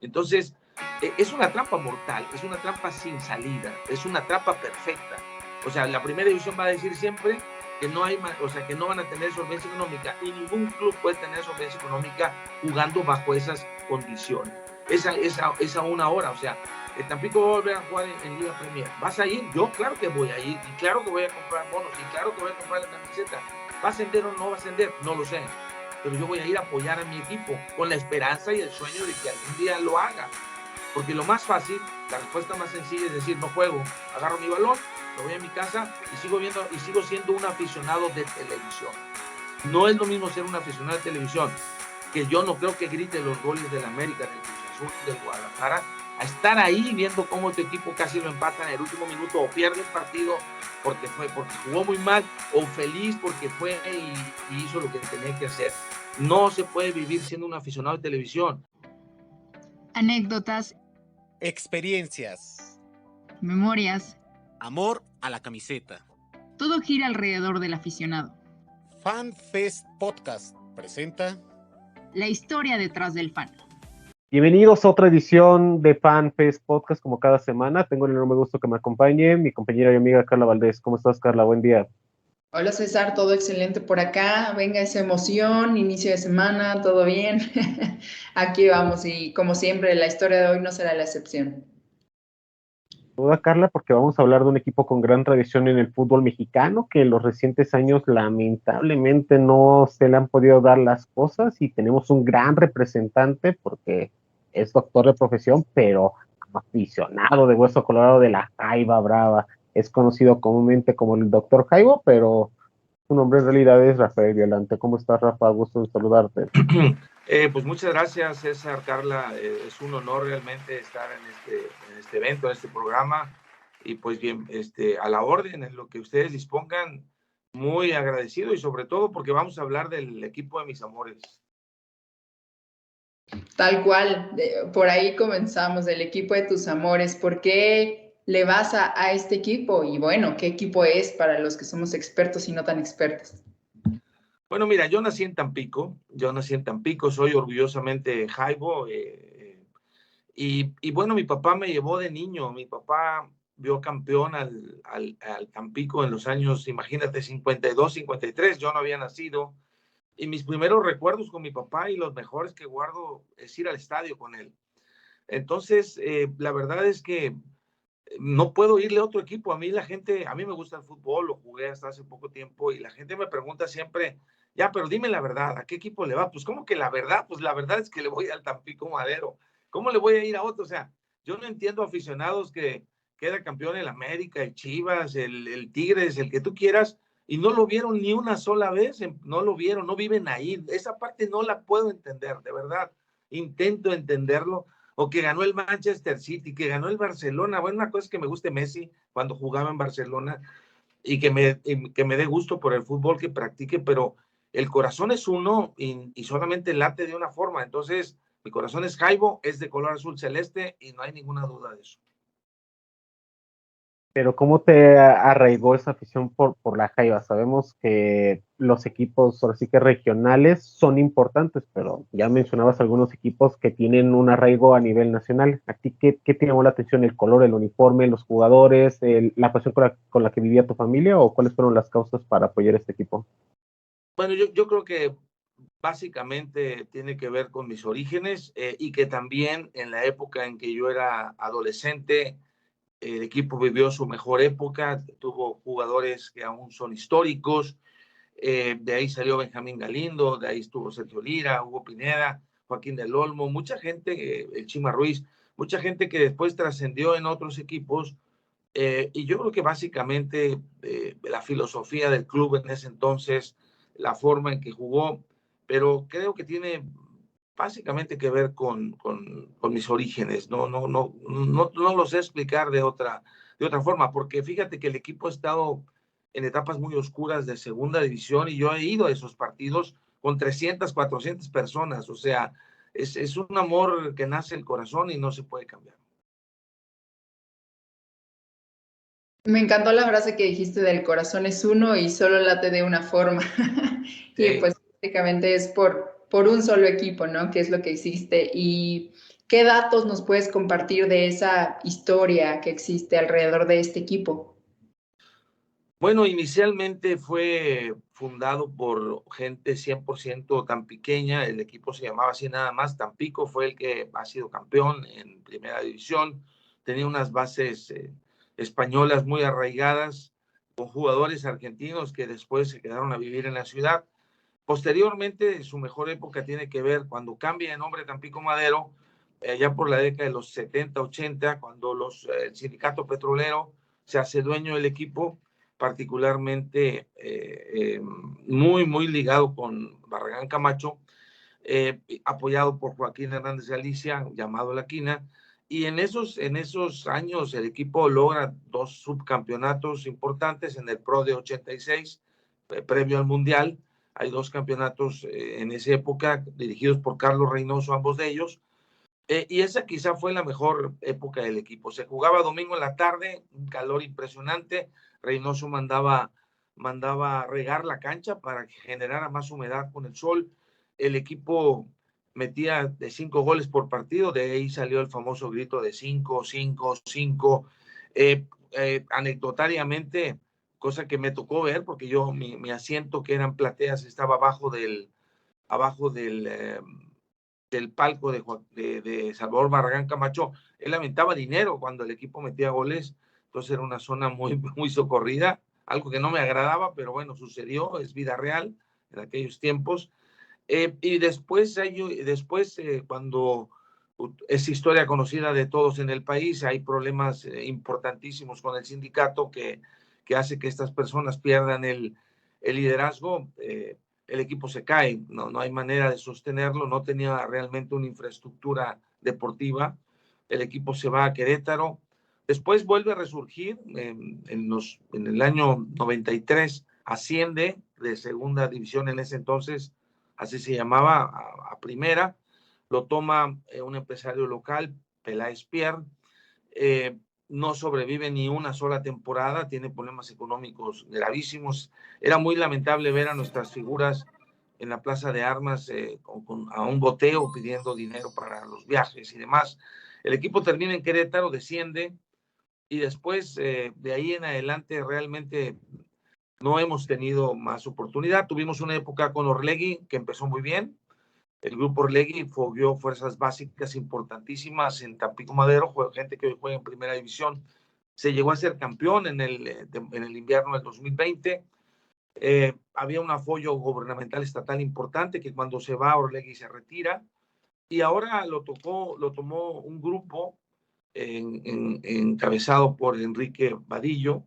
Entonces, es una trampa mortal, es una trampa sin salida, es una trampa perfecta. O sea, la primera división va a decir siempre que no hay, o sea, que no van a tener solvencia económica, y ningún club puede tener solvencia económica jugando bajo esas condiciones. Esa una hora, o sea, el Tampico va a volver a jugar en Liga Premier. ¿Vas a ir? Yo claro que voy a ir, y claro que voy a comprar bonos, y claro que voy a comprar la camiseta. ¿Va a ascender o no va a ascender? No lo sé, pero yo voy a ir a apoyar a mi equipo con la esperanza y el sueño de que algún día lo haga. Porque lo más fácil, la respuesta más sencilla es decir, no juego, agarro mi balón, me voy a mi casa y sigo siendo un aficionado de televisión. No es lo mismo ser un aficionado de televisión, que yo no creo que grite los goles del América, del Cruz Azul, del Guadalajara, a estar ahí viendo cómo tu equipo casi lo empata en el último minuto, o pierde el partido porque jugó muy mal, o feliz porque fue y hizo lo que tenía que hacer. No se puede vivir siendo un aficionado de televisión. Anécdotas, experiencias, memorias, amor a la camiseta. todo gira alrededor del aficionado. FanFest Podcast presenta la historia detrás del fan. Bienvenidos a otra edición de FanFest Podcast, como cada semana. Tengo el enorme gusto que me acompañe mi compañera y amiga Carla Valdés. ¿Cómo estás, Carla? Buen día. Hola César, todo excelente por acá. Venga esa emoción, inicio de semana, todo bien. Aquí vamos y como siempre la historia de hoy no será la excepción. Duda, Carla, porque vamos a hablar de un equipo con gran tradición en el fútbol mexicano, que en los recientes años lamentablemente no se le han podido dar las cosas, y tenemos un gran representante porque es doctor de profesión, pero aficionado de hueso colorado de la Jaiba Brava. Es conocido comúnmente como el doctor Jaibo, pero su nombre en realidad es Rafael Violante. ¿Cómo estás, Rafa? Gusto en saludarte. Pues muchas gracias, César, Carla. Es un honor realmente estar en este evento, en este programa. Y pues bien, a la orden, en lo que ustedes dispongan, muy agradecido, y sobre todo porque vamos a hablar del equipo de mis amores. Tal cual, por ahí comenzamos, del equipo de tus amores. ¿Por qué le vas a este equipo? Y bueno, ¿qué equipo es para los que somos expertos y no tan expertos? Bueno, mira, yo nací en Tampico, soy orgullosamente jaibo, y bueno, mi papá me llevó de niño, mi papá vio campeón al Tampico en los años, imagínate, 52, 53, yo no había nacido, y mis primeros recuerdos con mi papá y los mejores que guardo es ir al estadio con él. Entonces, la verdad es que no puedo irle a otro equipo. A mí me gusta el fútbol, lo jugué hasta hace poco tiempo, y la gente me pregunta siempre, ya, pero dime la verdad, ¿a qué equipo le va? Pues, ¿cómo que la verdad? Pues la verdad es que le voy al Tampico Madero. ¿Cómo le voy a ir a otro? O sea, yo no entiendo aficionados que queda campeón el América, el Chivas, el Tigres, el que tú quieras, y no lo vieron ni una sola vez, no lo vieron, no viven ahí. Esa parte no la puedo entender, de verdad. Intento entenderlo, o que ganó el Manchester City, que ganó el Barcelona. Bueno, una cosa es que me guste Messi cuando jugaba en Barcelona, y que me dé gusto por el fútbol que practique, pero el corazón es uno, y solamente late de una forma. Entonces, mi corazón es jaibo, es de color azul celeste, y no hay ninguna duda de eso. Pero ¿cómo te arraigó esa afición por la Jaiba? Sabemos que los equipos, ahora sí que regionales, son importantes, pero ya mencionabas algunos equipos que tienen un arraigo a nivel nacional. ¿A ti qué te llamó la atención? ¿El color, el uniforme, los jugadores, la pasión con la que vivía tu familia, o cuáles fueron las causas para apoyar este equipo? Bueno, yo creo que básicamente tiene que ver con mis orígenes, y que también en la época en que yo era adolescente, el equipo vivió su mejor época, tuvo jugadores que aún son históricos, de ahí salió Benjamín Galindo, de ahí estuvo Sergio Lira, Hugo Pineda, Joaquín del Olmo, mucha gente, el Chima Ruiz, mucha gente que después trascendió en otros equipos, y yo creo que básicamente la filosofía del club en ese entonces, la forma en que jugó, pero creo que tiene básicamente que ver con mis orígenes. No lo sé explicar de otra forma, porque fíjate que el equipo ha estado en etapas muy oscuras de segunda división, y yo he ido a esos partidos con 300, 400 personas. O sea, es un amor que nace el corazón y no se puede cambiar. Me encantó la frase que dijiste del corazón es uno y solo late de una forma. Sí. Y pues básicamente es por un solo equipo, ¿no? Que es lo que hiciste. Y ¿Qué datos nos puedes compartir de esa historia que existe alrededor de este equipo? Bueno, inicialmente fue fundado por gente 100% tampiqueña, el equipo se llamaba así nada más, Tampico fue el que ha sido campeón en primera división, tenía unas bases españolas muy arraigadas, con jugadores argentinos que después se quedaron a vivir en la ciudad. Posteriormente, su mejor época tiene que ver cuando cambia de nombre Tampico Madero, ya por la década de los 70, 80, cuando el sindicato petrolero se hace dueño del equipo, particularmente muy ligado con Barragán Camacho, apoyado por Joaquín Hernández Galicia, llamado La Quina, y en esos años el equipo logra 2 subcampeonatos importantes en el Pro de 86, previo al Mundial. Hay 2 campeonatos en esa época dirigidos por Carlos Reynoso, ambos de ellos, y esa quizá fue la mejor época del equipo. Se jugaba domingo en la tarde, un calor impresionante. Reynoso mandaba regar la cancha para que generara más humedad con el sol. El equipo metía de 5 goles por partido, de ahí salió el famoso grito de 5, 5, 5. Anecdotariamente, cosa que me tocó ver, porque yo, mi asiento, que eran plateas, estaba abajo del palco de Salvador Barragán Camacho. Él lamentaba dinero cuando el equipo metía goles, entonces era una zona muy socorrida, algo que no me agradaba, pero bueno, sucedió, es vida real en aquellos tiempos. Y después, cuando es historia conocida de todos en el país, hay problemas importantísimos con el sindicato que hace que estas personas pierdan el liderazgo. El equipo se cae, no hay manera de sostenerlo, no tenía realmente una infraestructura deportiva. El equipo se va a Querétaro, después vuelve a resurgir en el año 93, asciende de segunda división en ese entonces, así se llamaba, a primera. Lo toma un empresario local, Peláez Pierre. No sobrevive ni una sola temporada, tiene problemas económicos gravísimos. Era muy lamentable ver a nuestras figuras en la plaza de armas a un boteo pidiendo dinero para los viajes y demás. El equipo termina en Querétaro, desciende, y después de ahí en adelante realmente no hemos tenido más oportunidad. Tuvimos una época con Orlegui que empezó muy bien. El grupo Orlegui fogueó fuerzas básicas importantísimas en Tampico Madero, gente que hoy juega en primera división. Se llegó a ser campeón en el invierno del 2020. Había un apoyo gubernamental estatal importante que cuando se va Orlegui se retira, y ahora lo tomó un grupo encabezado por Enrique Vadillo.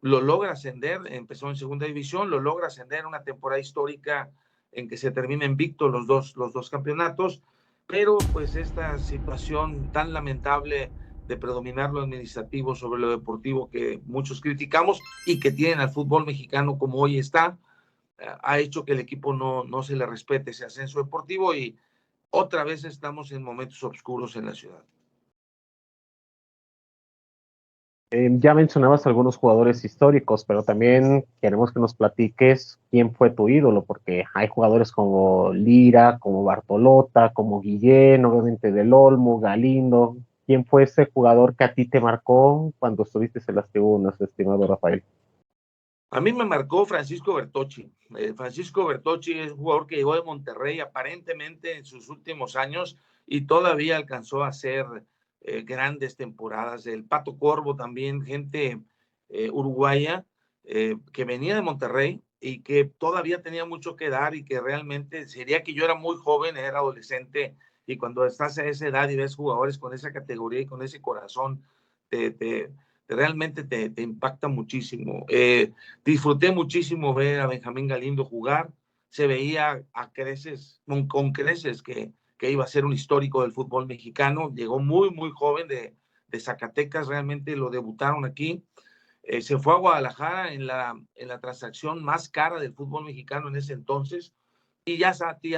Lo logra ascender, empezó en segunda división, lo logra ascender, una temporada histórica en que se termina invicto los dos campeonatos, pero pues esta situación tan lamentable de predominar lo administrativo sobre lo deportivo que muchos criticamos y que tienen al fútbol mexicano como hoy está, ha hecho que el equipo no se le respete ese ascenso deportivo, y otra vez estamos en momentos oscuros en la ciudad. Ya mencionabas algunos jugadores históricos, pero también queremos que nos platiques quién fue tu ídolo, porque hay jugadores como Lira, como Bartolota, como Guillén, obviamente Del Olmo, Galindo. ¿Quién fue ese jugador que a ti te marcó cuando estuviste en las tribunas, estimado Rafael? A mí me marcó Francisco Bertocci. Francisco Bertocci es un jugador que llegó de Monterrey aparentemente en sus últimos años y todavía alcanzó a hacer grandes temporadas. El Pato Corvo también, gente uruguaya que venía de Monterrey y que todavía tenía mucho que dar, y que realmente sería que yo era muy joven, era adolescente, y cuando estás a esa edad y ves jugadores con esa categoría y con ese corazón, realmente te impacta muchísimo. Disfruté muchísimo ver a Benjamín Galindo jugar. Se veía a creces, con creces, que iba a ser un histórico del fútbol mexicano. Llegó muy joven de Zacatecas, realmente lo debutaron aquí. Se fue a Guadalajara en la transacción más cara del fútbol mexicano en ese entonces, y ya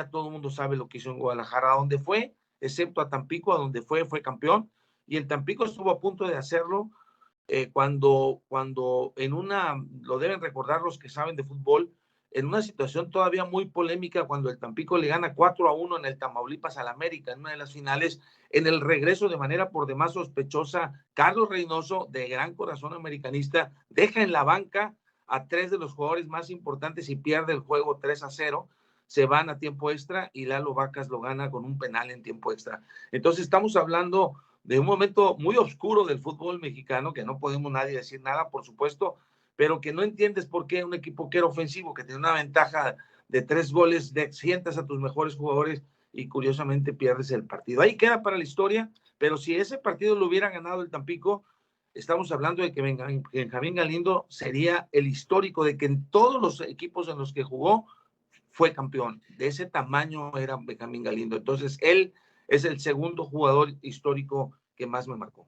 todo el mundo sabe lo que hizo en Guadalajara, a donde fue, excepto a Tampico, a donde fue campeón, y en Tampico estuvo a punto de hacerlo cuando lo deben recordar los que saben de fútbol, en una situación todavía muy polémica cuando el Tampico le gana 4-1 en el Tamaulipas al América en una de las finales. En el regreso, de manera por demás sospechosa, Carlos Reynoso, de gran corazón americanista, deja en la banca a 3 de los jugadores más importantes y pierde el juego 3-0. Se van a tiempo extra y Lalo Vacas lo gana con un penal en tiempo extra. Entonces estamos hablando de un momento muy oscuro del fútbol mexicano, que no podemos nadie decir nada, por supuesto, pero que no entiendes por qué un equipo que era ofensivo, que tiene una ventaja de 3 goles, sientas a tus mejores jugadores y curiosamente pierdes el partido. Ahí queda para la historia, pero si ese partido lo hubiera ganado el Tampico, estamos hablando de que Benjamín Galindo sería el histórico de que en todos los equipos en los que jugó fue campeón. De ese tamaño era Benjamín Galindo. Entonces, él es el segundo jugador histórico que más me marcó.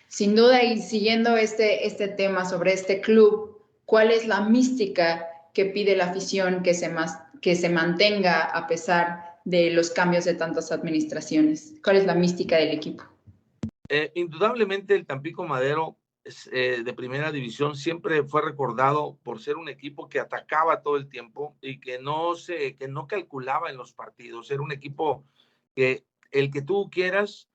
Sin duda, y siguiendo este tema sobre este club, ¿cuál es la mística que pide la afición que se mantenga a pesar de los cambios de tantas administraciones? ¿Cuál es la mística del equipo? Indudablemente el Tampico Madero de primera división siempre fue recordado por ser un equipo que atacaba todo el tiempo y que no calculaba en los partidos. Era un equipo que el que tú quieras,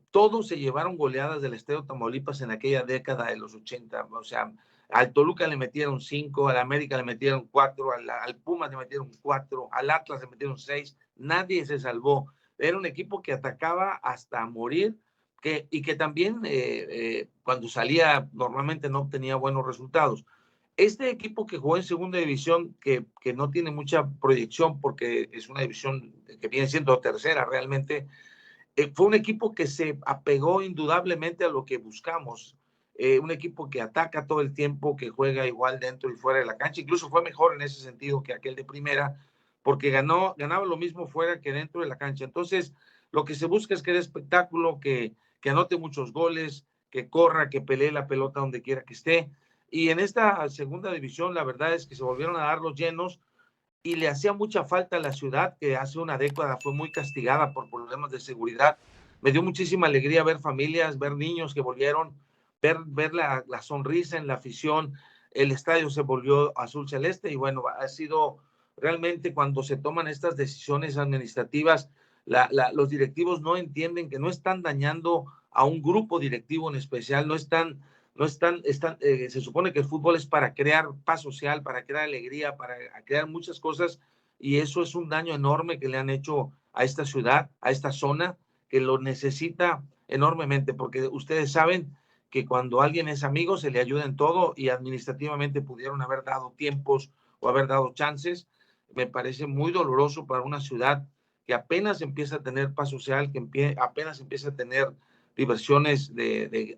todos se llevaron goleadas del Estadio Tamaulipas en aquella década de los 80. O sea, al Toluca le metieron 5, al América le metieron 4, al Pumas le metieron 4, al Atlas le metieron 6. Nadie se salvó. Era un equipo que atacaba hasta morir. Y que también cuando salía normalmente no obtenía buenos resultados. Este equipo que jugó en segunda división, que no tiene mucha proyección porque es una división que viene siendo tercera realmente, fue un equipo que se apegó indudablemente a lo que buscamos. Un equipo que ataca todo el tiempo, que juega igual dentro y fuera de la cancha, incluso fue mejor en ese sentido que aquel de primera, porque ganaba lo mismo fuera que dentro de la cancha. Entonces, lo que se busca es que dé espectáculo, que anote muchos goles, que corra, que pelee la pelota donde quiera que esté. Y en esta segunda división, la verdad es que se volvieron a dar los llenos y le hacía mucha falta a la ciudad, que hace una década fue muy castigada por problemas de seguridad. Me dio muchísima alegría ver familias, ver niños que volvieron, ver la sonrisa en la afición. El estadio se volvió azul celeste y bueno, ha sido realmente cuando se toman estas decisiones administrativas, los directivos no entienden que no están dañando a un grupo directivo en especial, se supone que el fútbol es para crear paz social, para crear alegría, para crear muchas cosas, y eso es un daño enorme que le han hecho a esta ciudad, a esta zona, que lo necesita enormemente, porque ustedes saben que cuando alguien es amigo se le ayuda en todo, y administrativamente pudieron haber dado tiempos o haber dado chances. Me parece muy doloroso para una ciudad que apenas empieza a tener paz social, que apenas empieza a tener diversiones de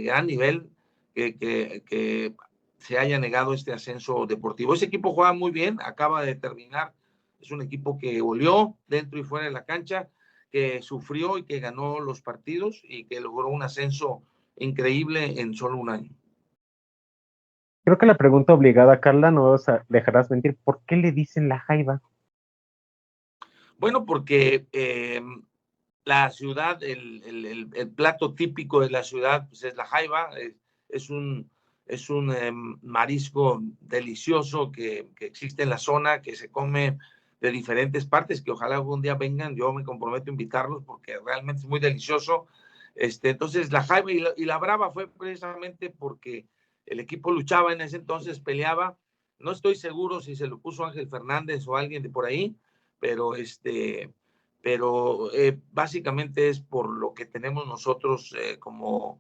gran nivel, que se haya negado este ascenso deportivo. Ese equipo juega muy bien, acaba de terminar, es un equipo que goleó dentro y fuera de la cancha, que sufrió y que ganó los partidos y que logró un ascenso increíble en solo un año. Creo que la pregunta obligada, Carla, no dejarás mentir, ¿por qué le dicen la Jaiba? Bueno, porque la ciudad, el plato típico de la ciudad pues es la jaiba, es un marisco delicioso que existe en la zona, que se come de diferentes partes, que ojalá algún día vengan, yo me comprometo a invitarlos porque realmente es muy delicioso. Entonces la jaiba y la brava fue precisamente porque el equipo luchaba en ese entonces, peleaba. No estoy seguro si se lo puso Ángel Fernández o alguien de por ahí, pero básicamente es por lo que tenemos nosotros como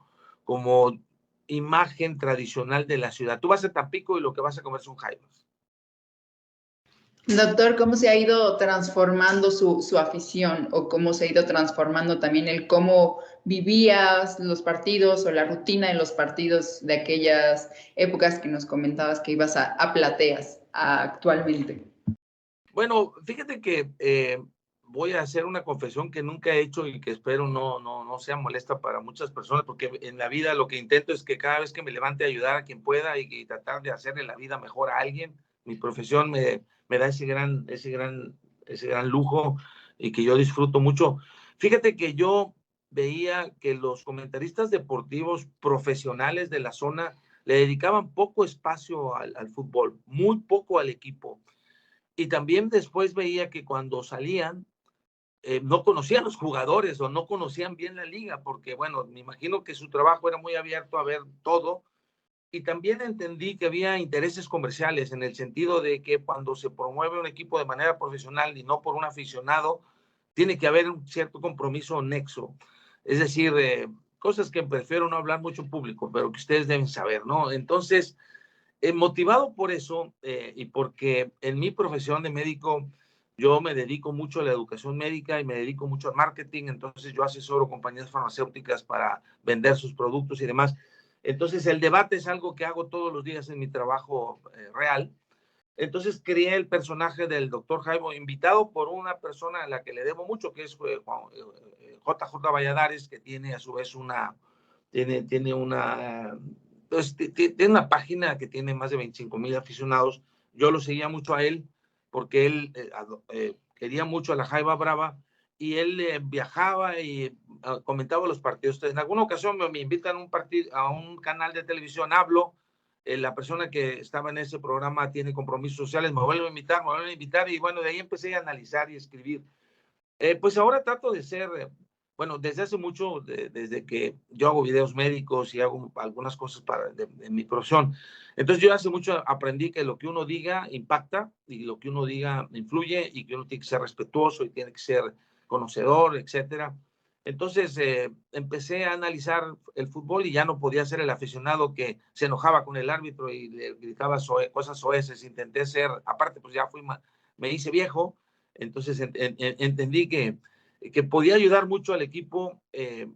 imagen tradicional de la ciudad. Tú vas a Tampico y lo que vas a comer son jaibas. Doctor, ¿cómo se ha ido transformando su afición o cómo se ha ido transformando también el cómo vivías los partidos o la rutina de los partidos de aquellas épocas que nos comentabas que ibas a plateas actualmente? Bueno, fíjate que voy a hacer una confesión que nunca he hecho y que espero no sea molesta para muchas personas, porque en la vida lo que intento es que cada vez que me levante a ayudar a quien pueda y tratar de hacerle la vida mejor a alguien. Mi profesión me da ese gran lujo y que yo disfruto mucho. Fíjate que yo veía que los comentaristas deportivos profesionales de la zona le dedicaban poco espacio al fútbol, muy poco al equipo. Y también después veía que cuando salían, no conocían los jugadores o no conocían bien la liga, porque bueno, me imagino que su trabajo era muy abierto a ver todo. Y también entendí que había intereses comerciales en el sentido de que cuando se promueve un equipo de manera profesional y no por un aficionado, tiene que haber un cierto compromiso nexo. Es decir, cosas que prefiero no hablar mucho en público, pero que ustedes deben saber, ¿no? Entonces, motivado por eso y porque en mi profesión de médico yo me dedico mucho a la educación médica y me dedico mucho al marketing, entonces yo asesoro compañías farmacéuticas para vender sus productos y demás. Entonces el debate es algo que hago todos los días en mi trabajo real. Entonces creé el personaje del doctor Jaimo, invitado por una persona a la que le debo mucho, que es JJ Valladares, que tiene a su vez tiene una, pues, tiene una página que tiene más de 25,000 aficionados. Yo lo seguía mucho a él porque él quería mucho a la Jaiba Brava y él viajaba y comentaba los partidos. En alguna ocasión me invitan a un canal de televisión, hablo, la persona que estaba en ese programa tiene compromisos sociales, me vuelven a invitar y bueno, de ahí empecé a analizar y escribir. Pues ahora trato de ser, bueno, desde hace mucho, desde que yo hago videos médicos y hago algunas cosas en mi profesión. Entonces yo hace mucho aprendí que lo que uno diga impacta y lo que uno diga influye y que uno tiene que ser respetuoso y tiene que ser conocedor, etcétera. Entonces empecé a analizar el fútbol y ya no podía ser el aficionado que se enojaba con el árbitro y le gritaba cosas soeces. Intenté ser, aparte pues ya me hice viejo, entonces entendí que podía ayudar mucho al equipo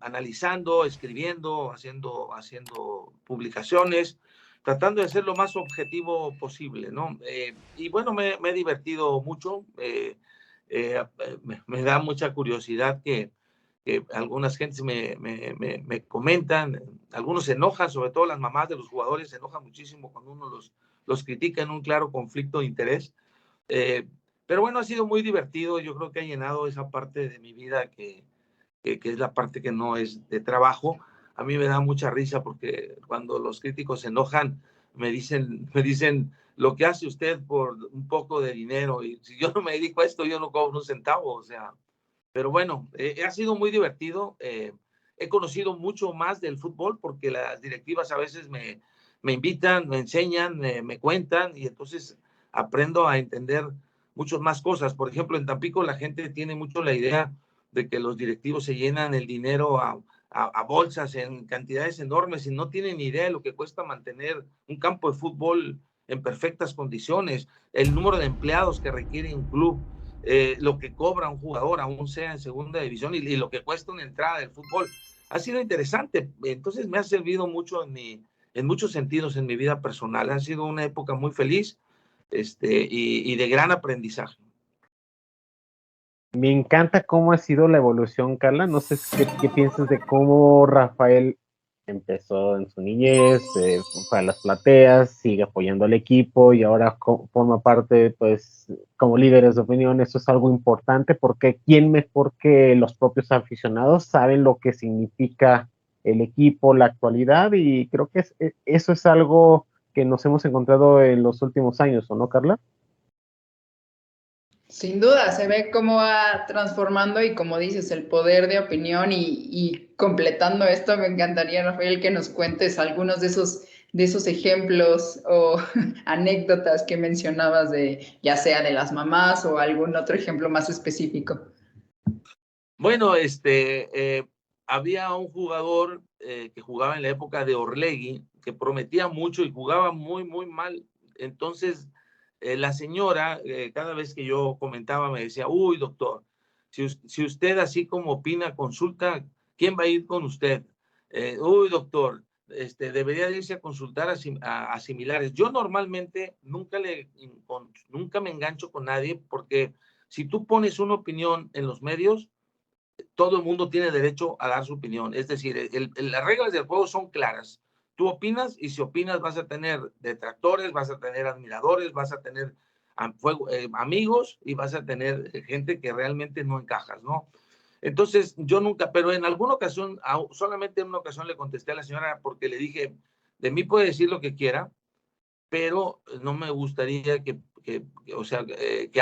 analizando, escribiendo, haciendo publicaciones, tratando de ser lo más objetivo posible, ¿no? Y bueno, me he divertido mucho, me da mucha curiosidad que algunas gentes me comentan, algunos se enojan, sobre todo las mamás de los jugadores se enojan muchísimo cuando uno los critica en un claro conflicto de interés. Pero bueno, ha sido muy divertido. Yo creo que ha llenado esa parte de mi vida que es la parte que no es de trabajo. A mí me da mucha risa porque cuando los críticos se enojan, me dicen lo que hace usted por un poco de dinero. Y si yo no me dedico a esto, yo no cobro un centavo. O sea, pero bueno, ha sido muy divertido. He conocido mucho más del fútbol porque las directivas a veces me invitan, me enseñan, me cuentan y entonces aprendo a entender muchas más cosas. Por ejemplo, en Tampico la gente tiene mucho la idea de que los directivos se llenan el dinero a bolsas en cantidades enormes y no tienen ni idea de lo que cuesta mantener un campo de fútbol en perfectas condiciones, el número de empleados que requiere un club, lo que cobra un jugador, aún sea en segunda división, y lo que cuesta una entrada del fútbol. Ha sido interesante, entonces me ha servido mucho en muchos sentidos en mi vida personal. Ha sido una época muy feliz y de gran aprendizaje. Me encanta cómo ha sido la evolución, Carla. No sé qué piensas de cómo Rafael empezó en su niñez, fue a las plateas, sigue apoyando al equipo y ahora forma parte, pues, como líderes de opinión. Eso es algo importante porque ¿quién mejor que los propios aficionados saben lo que significa el equipo, la actualidad? Y creo que eso es algo que nos hemos encontrado en los últimos años, ¿o no, Carla? Sin duda, se ve cómo va transformando y como dices, el poder de opinión y completando esto, me encantaría, Rafael, que nos cuentes algunos de esos ejemplos o anécdotas que mencionabas ya sea de las mamás o algún otro ejemplo más específico. Bueno, había un jugador que jugaba en la época de Orlegui, que prometía mucho y jugaba muy, muy mal. Entonces, la señora, cada vez que yo comentaba, me decía, uy, doctor, si usted así como opina, consulta, ¿quién va a ir con usted? Uy, doctor, debería irse a consultar a similares. Yo normalmente nunca me engancho con nadie porque si tú pones una opinión en los medios, todo el mundo tiene derecho a dar su opinión. Es decir, las reglas del juego son claras. Tú opinas y si opinas vas a tener detractores, vas a tener admiradores, vas a tener amigos y vas a tener gente que realmente no encajas, ¿no? Entonces, yo nunca, pero en alguna ocasión, solamente en una ocasión le contesté a la señora porque le dije, De mí puede decir lo que quiera, pero no me gustaría que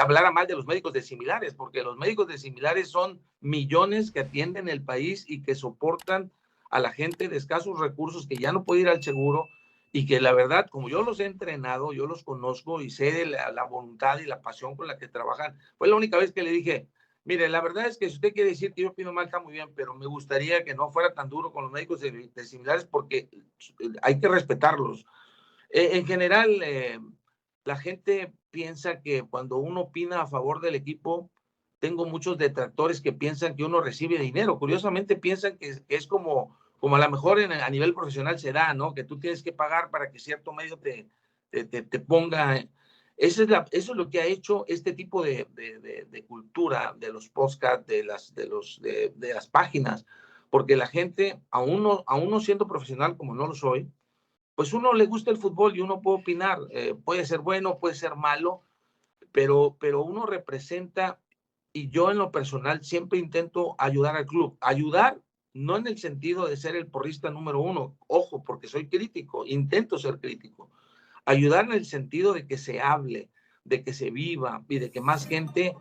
hablara mal de los médicos de similares, porque los médicos de similares son millones que atienden el país y que soportan a la gente de escasos recursos que ya no puede ir al seguro, y que la verdad, como yo los he entrenado, yo los conozco y sé de la voluntad y la pasión con la que trabajan. Fue la única vez que le dije, mire, la verdad es que si usted quiere decir que yo opino mal, está muy bien, pero me gustaría que no fuera tan duro con los médicos de similares, porque hay que respetarlos. En general, la gente piensa que cuando uno opina a favor del equipo, tengo muchos detractores que piensan que uno recibe dinero. Curiosamente piensan que es como a lo mejor a nivel profesional se da, ¿no? Que tú tienes que pagar para que cierto medio te ponga. Eso es lo que ha hecho este tipo de cultura de los podcasts, de las páginas, porque la gente, aún no siendo profesional como no lo soy, pues uno le gusta el fútbol y uno puede opinar, puede ser bueno, puede ser malo, pero uno representa, y yo en lo personal siempre intento ayudar al club. Ayudar no en el sentido de ser el porrista número uno, ojo, porque soy crítico, intento ser crítico. Ayudar en el sentido de que se hable, de que se viva y de que más gente,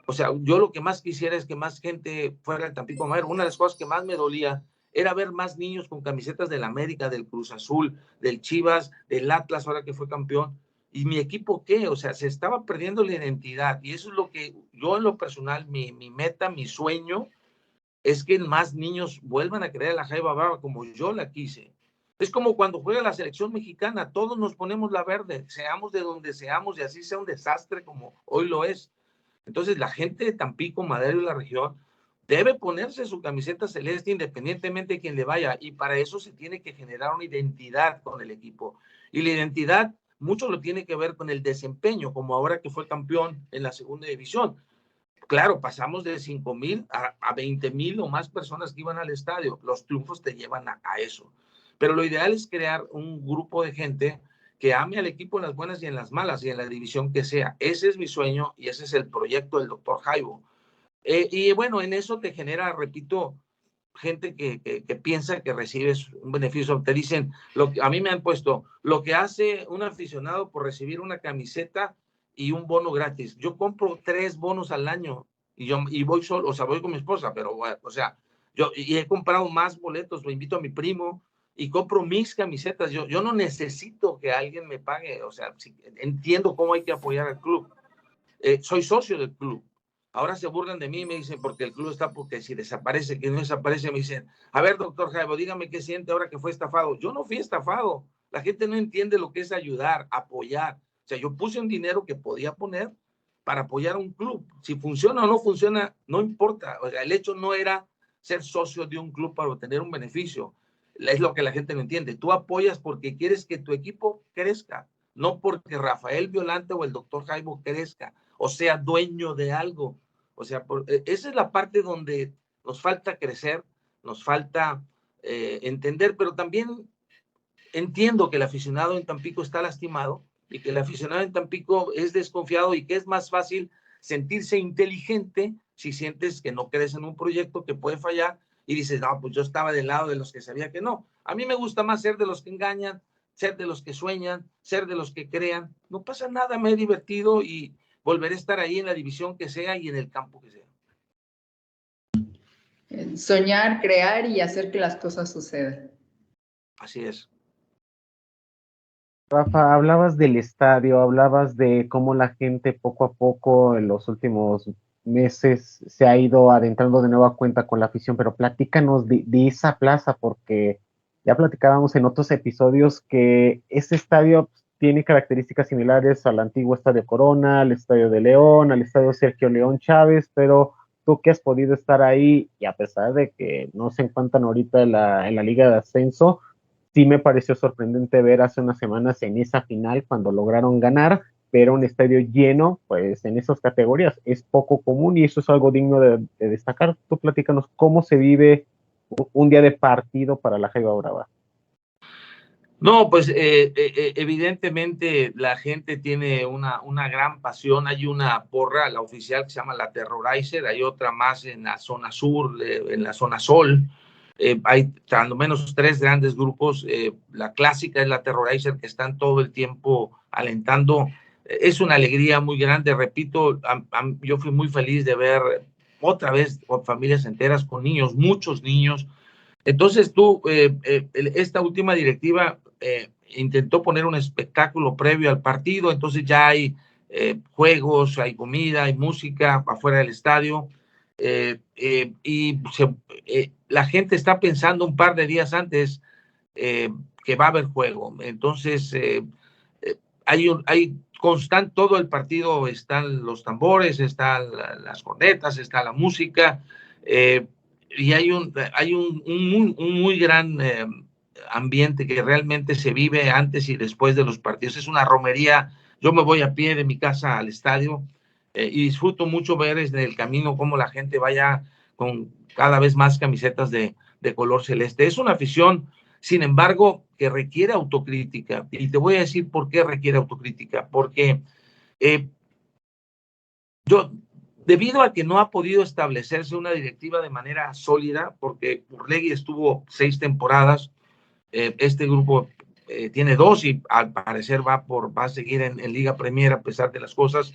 o sea, yo lo que más quisiera es que más gente fuera al Tampico Madero. Una de las cosas que más me dolía era ver más niños con camisetas del América, del Cruz Azul, del Chivas, del Atlas, ahora que fue campeón. ¿Y mi equipo qué? O sea, se estaba perdiendo la identidad. Y eso es lo que yo en lo personal, mi meta, mi sueño, es que más niños vuelvan a creer la Jaiba Brava como yo la quise. Es como cuando juega la selección mexicana, todos nos ponemos la verde, seamos de donde seamos, y así sea un desastre como hoy lo es. Entonces la gente de Tampico, Madero y la región debe ponerse su camiseta celeste independientemente de quién le vaya, y para eso se tiene que generar una identidad con el equipo. Y la identidad mucho lo tiene que ver con el desempeño, como ahora que fue campeón en la segunda división. Claro, pasamos de 5,000 a 20,000 o más personas que iban al estadio. Los triunfos te llevan a eso. Pero lo ideal es crear un grupo de gente que ame al equipo en las buenas y en las malas y en la división que sea. Ese es mi sueño y ese es el proyecto del doctor Jaibo. Y bueno, en eso te genera, repito, gente que piensa que recibes un beneficio. Te dicen, a mí me han puesto, lo que hace un aficionado por recibir una camiseta y un bono gratis. Yo compro 3 bonos al año y voy solo, o sea, voy con mi esposa, pero, o sea, yo he comprado más boletos, lo invito a mi primo y compro mis camisetas. Yo no necesito que alguien me pague, o sea, entiendo cómo hay que apoyar al club. Soy socio del club. Ahora se burlan de mí y me dicen, porque el club está, porque si desaparece, que no desaparece, me dicen, a ver, doctor Jaibo, dígame qué siente ahora que fue estafado. Yo no fui estafado. La gente no entiende lo que es ayudar, apoyar. O sea, yo puse un dinero que podía poner para apoyar a un club. Si funciona o no funciona, no importa. O sea, el hecho no era ser socio de un club para obtener un beneficio. Es lo que la gente no entiende. Tú apoyas porque quieres que tu equipo crezca, no porque Rafael Violante o el doctor Jaibo crezca o sea dueño de algo. O sea, esa es la parte donde nos falta crecer, nos falta entender, pero también entiendo que el aficionado en Tampico está lastimado y que el aficionado en Tampico es desconfiado y que es más fácil sentirse inteligente si sientes que no crees en un proyecto que puede fallar y dices, no, pues yo estaba del lado de los que sabía que no. A mí me gusta más ser de los que engañan, ser de los que sueñan, ser de los que crean. No pasa nada, me he divertido y volveré a estar ahí en la división que sea y en el campo que sea. Soñar, crear y hacer que las cosas sucedan. Así es. Rafa, hablabas del estadio, hablabas de cómo la gente poco a poco en los últimos meses se ha ido adentrando de nueva cuenta con la afición, pero platícanos de esa plaza, porque ya platicábamos en otros episodios que ese estadio tiene características similares al antiguo Estadio Corona, al Estadio de León, al Estadio Sergio León Chávez, pero tú que has podido estar ahí, y a pesar de que no se encuentran ahorita en la Liga de Ascenso, sí me pareció sorprendente ver hace unas semanas en esa final cuando lograron ganar, pero un estadio lleno, pues en esas categorías es poco común y eso es algo digno de destacar. Tú platícanos cómo se vive un día de partido para la Jaiba Brava. No, pues evidentemente la gente tiene una gran pasión. Hay una porra, la oficial, que se llama la Terrorizer, hay otra más en la zona sur, en la zona Sol. Hay al menos 3 grandes grupos. La clásica es la Terrorizer, que están todo el tiempo alentando. Es una alegría muy grande. Repito, yo fui muy feliz de ver otra vez familias enteras con niños, muchos niños. Entonces esta última directiva intentó poner un espectáculo previo al partido, entonces ya hay juegos, hay comida, hay música afuera del estadio, y la gente está pensando un par de días antes que va a haber juego. Entonces hay constante, todo el partido, están los tambores, están las cornetas, está la música, y hay un muy gran ambiente que realmente se vive antes y después de los partidos. Es una romería. Yo me voy a pie de mi casa al estadio y disfruto mucho ver desde el camino cómo la gente vaya con cada vez más camisetas de color celeste. Es una afición, sin embargo, que requiere autocrítica. Y te voy a decir por qué requiere autocrítica. Porque debido a que no ha podido establecerse una directiva de manera sólida, porque Urlegui estuvo 6 temporadas, este grupo tiene 2 y al parecer va a seguir en Liga Premier a pesar de las cosas.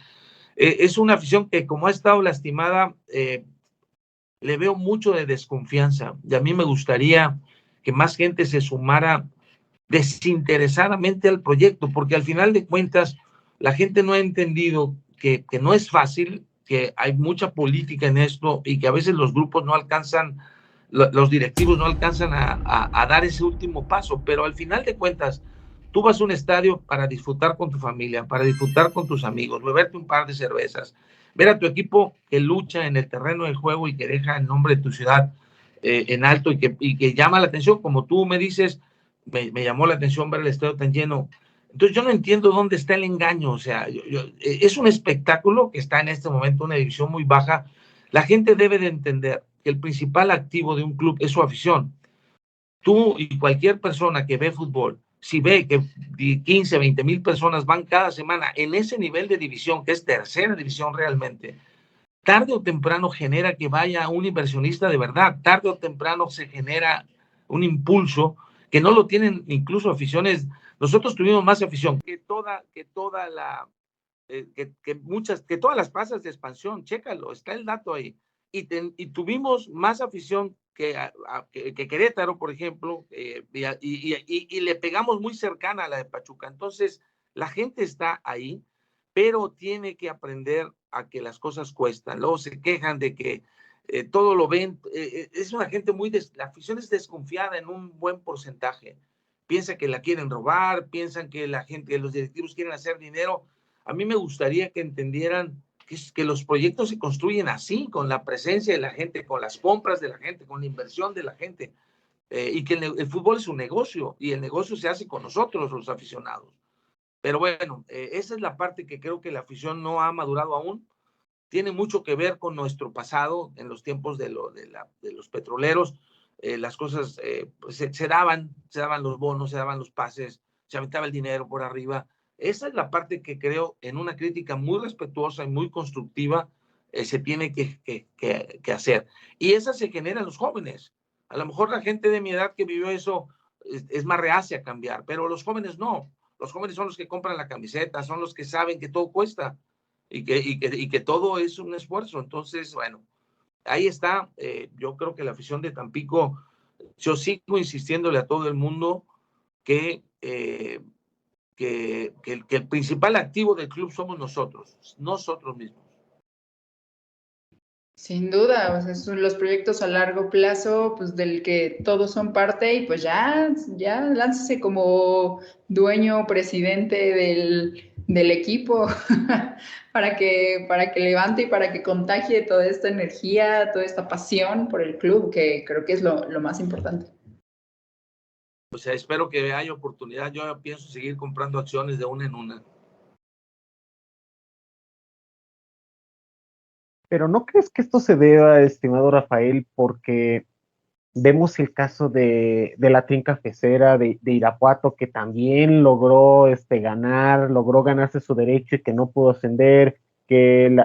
Es una afición que, como ha estado lastimada, le veo mucho de desconfianza, y a mí me gustaría que más gente se sumara desinteresadamente al proyecto, porque al final de cuentas la gente no ha entendido que no es fácil, que hay mucha política en esto y que a veces los grupos no alcanzan, los directivos no alcanzan a dar ese último paso, pero al final de cuentas tú vas a un estadio para disfrutar con tu familia, para disfrutar con tus amigos, beberte un par de cervezas, ver a tu equipo que lucha en el terreno del juego y que deja el nombre de tu ciudad en alto y que llama la atención, como tú me dices. Me llamó la atención ver el estadio tan lleno. Entonces yo no entiendo dónde está el engaño. O sea, es un espectáculo que está en este momento en una división muy baja. La gente debe de entender que el principal activo de un club es su afición. Tú y cualquier persona que ve fútbol, si ve que 15, 20 mil personas van cada semana en ese nivel de división, que es tercera división realmente, tarde o temprano genera que vaya un inversionista de verdad. Tarde o temprano se genera un impulso que no lo tienen incluso aficiones. Nosotros tuvimos más afición que todas las plazas de expansión. Chécalo, está el dato ahí. Y tuvimos más afición que Querétaro, por ejemplo, y le pegamos muy cercana a la de Pachuca. Entonces, la gente está ahí, pero tiene que aprender a que las cosas cuestan. Luego se quejan de que todo lo ven. Es una gente la afición es desconfiada en un buen porcentaje. Piensa que la quieren robar, piensan que los directivos quieren hacer dinero. A mí me gustaría que entendieran que los proyectos se construyen así, con la presencia de la gente, con las compras de la gente, con la inversión de la gente, y que el fútbol es un negocio, y el negocio se hace con nosotros, los aficionados. Pero bueno, esa es la parte que creo que la afición no ha madurado aún. Tiene mucho que ver con nuestro pasado, en los tiempos de los petroleros. Las cosas pues se daban los bonos, se daban los pases, se aventaba el dinero por arriba. Esa es la parte que creo, en una crítica muy respetuosa y muy constructiva, se tiene que hacer. Y esa se genera en los jóvenes. A lo mejor la gente de mi edad que vivió eso es más reacia a cambiar, pero los jóvenes no. Los jóvenes son los que compran la camiseta, son los que saben que todo cuesta y que todo es un esfuerzo. Entonces, bueno, ahí está. Yo creo que la afición de Tampico, yo sigo insistiéndole a todo el mundo que el principal activo del club somos nosotros mismos. Sin duda, o sea, son los proyectos a largo plazo, pues del que todos son parte, y pues ya láncese como dueño, presidente del equipo para que levante y para que contagie toda esta energía, toda esta pasión por el club, que creo que es lo más importante. O sea, espero que haya oportunidad. Yo pienso seguir comprando acciones de una en una. Pero ¿no crees que esto se deba, estimado Rafael, porque vemos el caso de la Trinca Cafecera de Irapuato, que también logró ganarse su derecho y que no pudo ascender, que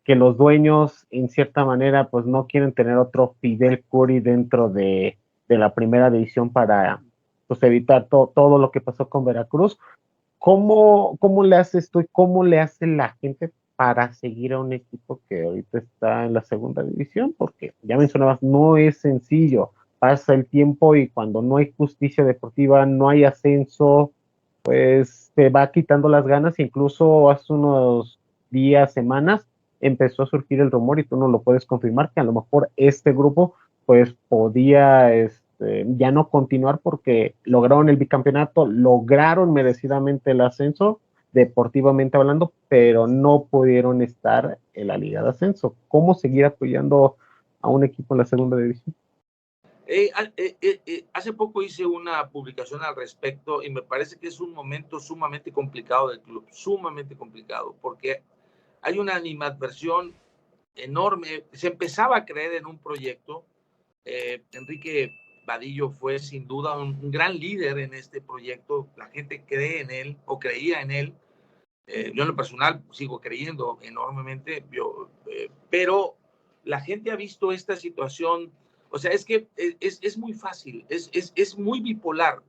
los dueños, en cierta manera, pues no quieren tener otro Fidel Curi dentro de de la primera división para pues, evitar todo lo que pasó con Veracruz. ¿Cómo le haces tú y cómo le hace la gente para seguir a un equipo que ahorita está en la segunda división? Porque ya mencionabas, no es sencillo, pasa el tiempo y cuando no hay justicia deportiva, no hay ascenso, pues te va quitando las ganas. Incluso hace unos días, semanas, empezó a surgir el rumor y tú no lo puedes confirmar que a lo mejor este grupo pues podía ya no continuar porque lograron el bicampeonato, lograron merecidamente el ascenso, deportivamente hablando, pero no pudieron estar en la Liga de Ascenso. ¿Cómo seguir apoyando a un equipo en la segunda división? Hace poco hice una publicación al respecto y me parece que es un momento sumamente complicado del club, sumamente complicado, porque hay una animadversión enorme. Se empezaba a creer en un proyecto. Enrique Vadillo fue sin duda un gran líder en este proyecto. La gente cree en él o creía en él. Yo en lo personal sigo creyendo enormemente, pero la gente ha visto esta situación. O sea, es que es muy fácil, es muy bipolar.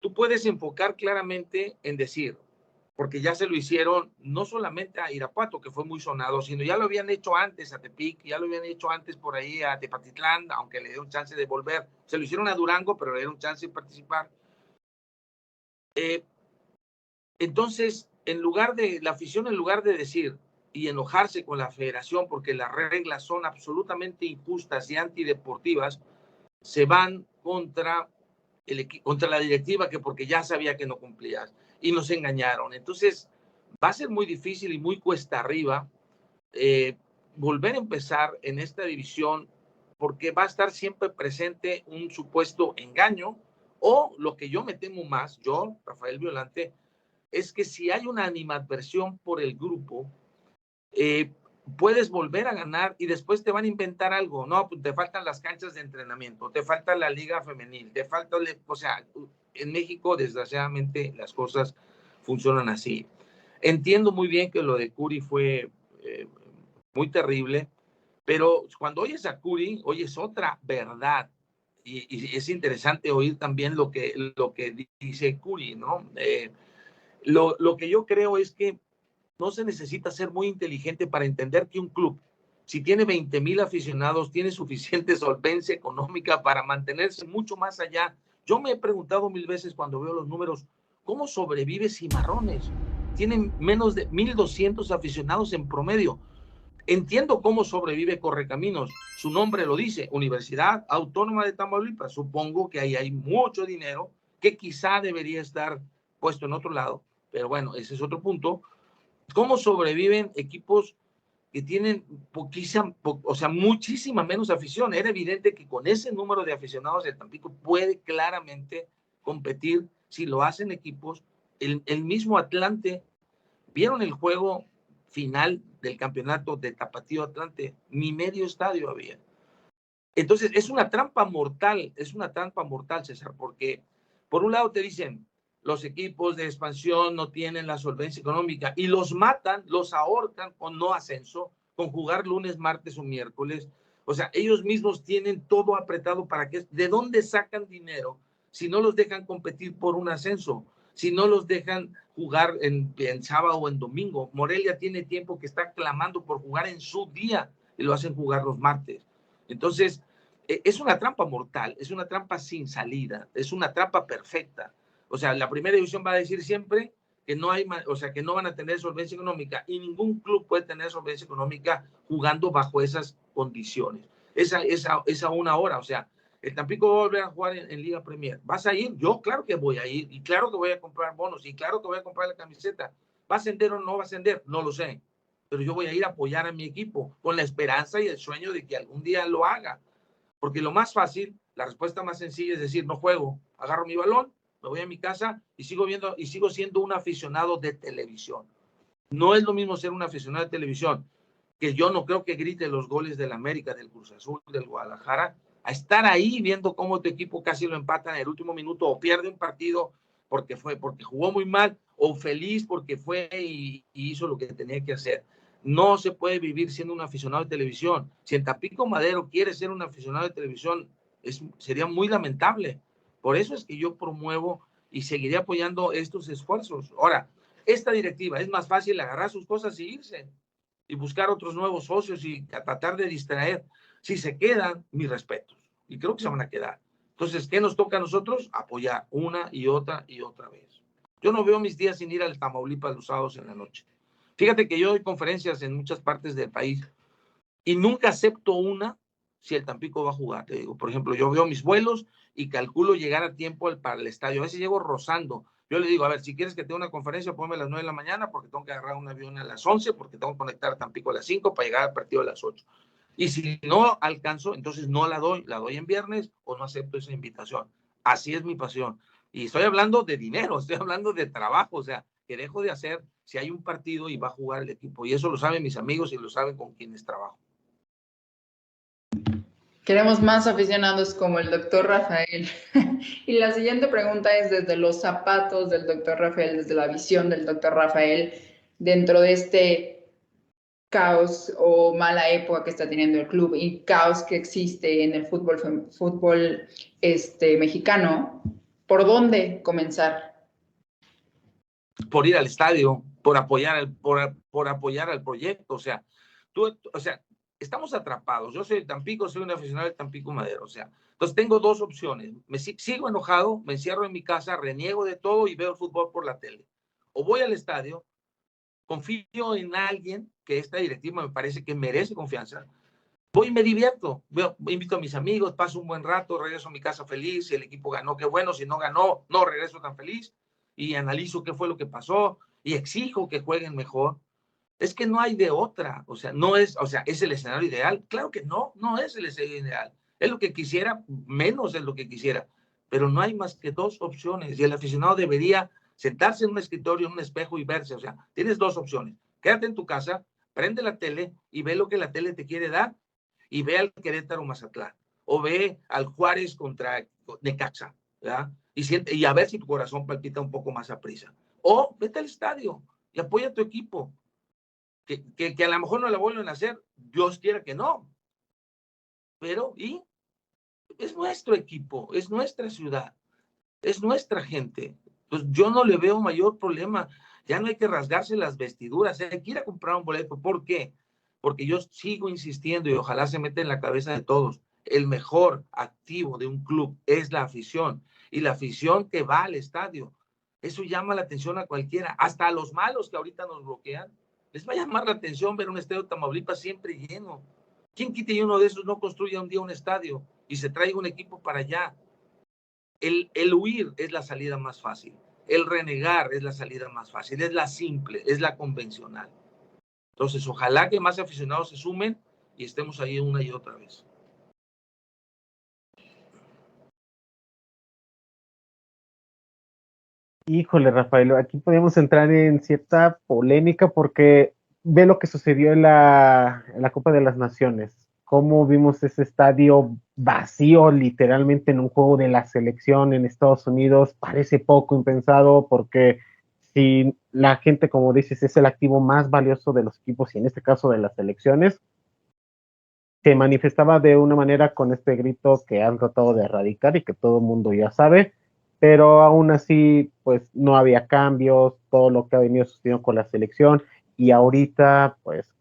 Tú puedes enfocar claramente en decir, porque ya se lo hicieron no solamente a Irapuato, que fue muy sonado, sino ya lo habían hecho antes a Tepic, ya lo habían hecho antes por ahí a Tepatitlán, aunque le dio un chance de volver. Se lo hicieron a Durango, pero le dieron un chance de participar. Entonces, la afición, en lugar de decir y enojarse con la federación porque las reglas son absolutamente injustas y antideportivas, se van contra la directiva, que porque ya sabía que no cumplías y nos engañaron. Entonces va a ser muy difícil y muy cuesta arriba volver a empezar en esta división, porque va a estar siempre presente un supuesto engaño, o lo que yo me temo más, yo, Rafael Violante, es que si hay una animadversión por el grupo, puedes volver a ganar y después te van a inventar algo. No, pues te faltan las canchas de entrenamiento, te falta la liga femenil, te falta, o sea, en México desgraciadamente las cosas funcionan así. Entiendo muy bien que lo de Curi fue muy terrible, pero cuando oyes a Curi, oyes otra verdad. Y es interesante oír también lo que dice Curi, ¿no? Lo que yo creo es que no se necesita ser muy inteligente para entender que un club, si tiene 20,000 aficionados, tiene suficiente solvencia económica para mantenerse mucho más allá. Yo me he preguntado 1000 veces cuando veo los números, ¿cómo sobrevive Cimarrones? Tienen menos de 1,200 aficionados en promedio. Entiendo cómo sobrevive Correcaminos. Su nombre lo dice, Universidad Autónoma de Tamaulipas. Supongo que ahí hay mucho dinero que quizá debería estar puesto en otro lado, pero bueno, ese es otro punto. ¿Cómo sobreviven equipos que tienen muchísima menos afición? Era evidente que con ese número de aficionados el Tampico puede claramente competir si lo hacen equipos. El mismo Atlante, ¿vieron el juego final del campeonato de Tapatío Atlante? Ni medio estadio había. Entonces es una trampa mortal, César, porque por un lado te dicen, los equipos de expansión no tienen la solvencia económica y los matan, los ahorcan con no ascenso, con jugar lunes, martes o miércoles. O sea, ellos mismos tienen todo apretado para que, ¿de dónde sacan dinero si no los dejan competir por un ascenso? Si no los dejan jugar en sábado o en domingo. Morelia tiene tiempo que está clamando por jugar en su día y lo hacen jugar los martes. Entonces, es una trampa mortal, es una trampa sin salida, es una trampa perfecta. O sea, la primera división va a decir siempre que no hay, o sea, que no van a tener solvencia económica, y ningún club puede tener solvencia económica jugando bajo esas condiciones. Esa una hora, o sea, el Tampico va a volver a jugar en Liga Premier. ¿Vas a ir? Yo claro que voy a ir, y claro que voy a comprar bonos, y claro que voy a comprar la camiseta. ¿Va a ascender o no va a ascender? No lo sé, pero yo voy a ir a apoyar a mi equipo con la esperanza y el sueño de que algún día lo haga. Porque lo más fácil, la respuesta más sencilla es decir, no juego, agarro mi balón, me voy a mi casa y sigo siendo un aficionado de televisión. No es lo mismo ser un aficionado de televisión, que yo no creo que grite los goles del América, del Cruz Azul, del Guadalajara, a estar ahí viendo cómo tu equipo casi lo empata en el último minuto o pierde un partido porque jugó muy mal, o feliz porque fue y hizo lo que tenía que hacer. No se puede vivir siendo un aficionado de televisión. Si en Tampico Madero quiere ser un aficionado de televisión, Sería muy lamentable. Por eso es que yo promuevo y seguiré apoyando estos esfuerzos. Ahora, esta directiva es más fácil agarrar sus cosas y irse y buscar otros nuevos socios y tratar de distraer. Si se quedan, mis respetos. Y creo que se van a quedar. Entonces, ¿qué nos toca a nosotros? Apoyar una y otra vez. Yo no veo mis días sin ir al Tamaulipas los sábados en la noche. Fíjate que yo doy conferencias en muchas partes del país y nunca acepto una si el Tampico va a jugar. Te digo, por ejemplo, yo veo mis vuelos y calculo llegar a tiempo para el estadio. A veces llego rozando. Yo le digo, a ver, si quieres que tenga una conferencia, ponme a las 9 de la mañana porque tengo que agarrar un avión a las 11, porque tengo que conectar a Tampico a las 5 para llegar al partido a las 8. Y si no alcanzo, entonces no la doy en viernes o no acepto esa invitación. Así es mi pasión. Y estoy hablando de dinero, estoy hablando de trabajo, o sea, que dejo de hacer si hay un partido y va a jugar el equipo. Y eso lo saben mis amigos y lo saben con quienes trabajo. Queremos más aficionados como el doctor Rafael. Y la siguiente pregunta es desde los zapatos del doctor Rafael, desde la visión del doctor Rafael, dentro de este caos o mala época que está teniendo el club y caos que existe en el fútbol mexicano, ¿por dónde comenzar? Por ir al estadio, por apoyar al proyecto. O sea, estamos atrapados. Yo soy el Tampico, soy un aficionado del Tampico Madero. O sea, entonces tengo dos opciones. Sigo enojado, me encierro en mi casa, reniego de todo y veo el fútbol por la tele. O voy al estadio, confío en alguien que esta directiva me parece que merece confianza. Voy y me divierto, invito a mis amigos, paso un buen rato, regreso a mi casa feliz. Si el equipo ganó, qué bueno. Si no ganó, no regreso tan feliz. Y analizo qué fue lo que pasó y exijo que jueguen mejor. Es que no hay de otra, o sea, ¿es el escenario ideal? Claro que no es el escenario ideal. Es lo que quisiera, menos es lo que quisiera, pero no hay más que dos opciones y el aficionado debería sentarse en un escritorio, en un espejo y verse. O sea, tienes dos opciones. Quédate en tu casa, prende la tele y ve lo que la tele te quiere dar y ve al Querétaro Mazatlán o ve al Juárez contra Necaxa, ¿verdad? Y a ver si tu corazón palpita un poco más a prisa. O vete al estadio y apoya a tu equipo. Que a lo mejor no la vuelven a hacer, Dios quiera que no. Pero, es nuestro equipo, es nuestra ciudad, es nuestra gente. Pues yo no le veo mayor problema. Ya no hay que rasgarse las vestiduras, hay que ir a comprar un boleto. ¿Por qué? Porque yo sigo insistiendo y ojalá se meta en la cabeza de todos. El mejor activo de un club es la afición y la afición que va al estadio. Eso llama la atención a cualquiera, hasta a los malos que ahorita nos bloquean. Les va a llamar la atención ver un estadio de Tamaulipas siempre lleno. ¿Quién quita y uno de esos no construya un día un estadio y se traiga un equipo para allá? El huir es la salida más fácil. El renegar es la salida más fácil. Es la simple, es la convencional. Entonces, ojalá que más aficionados se sumen y estemos ahí una y otra vez. Híjole, Rafael, aquí podemos entrar en cierta polémica porque ve lo que sucedió en la Copa de las Naciones. Cómo vimos ese estadio vacío, literalmente en un juego de la selección en Estados Unidos. Parece poco impensado porque si la gente, como dices, es el activo más valioso de los equipos y en este caso de las selecciones, se manifestaba de una manera con este grito que han tratado de erradicar y que todo el mundo ya sabe. Pero aún así, pues no había cambios, todo lo que ha venido sucediendo con la selección, y ahorita, pues,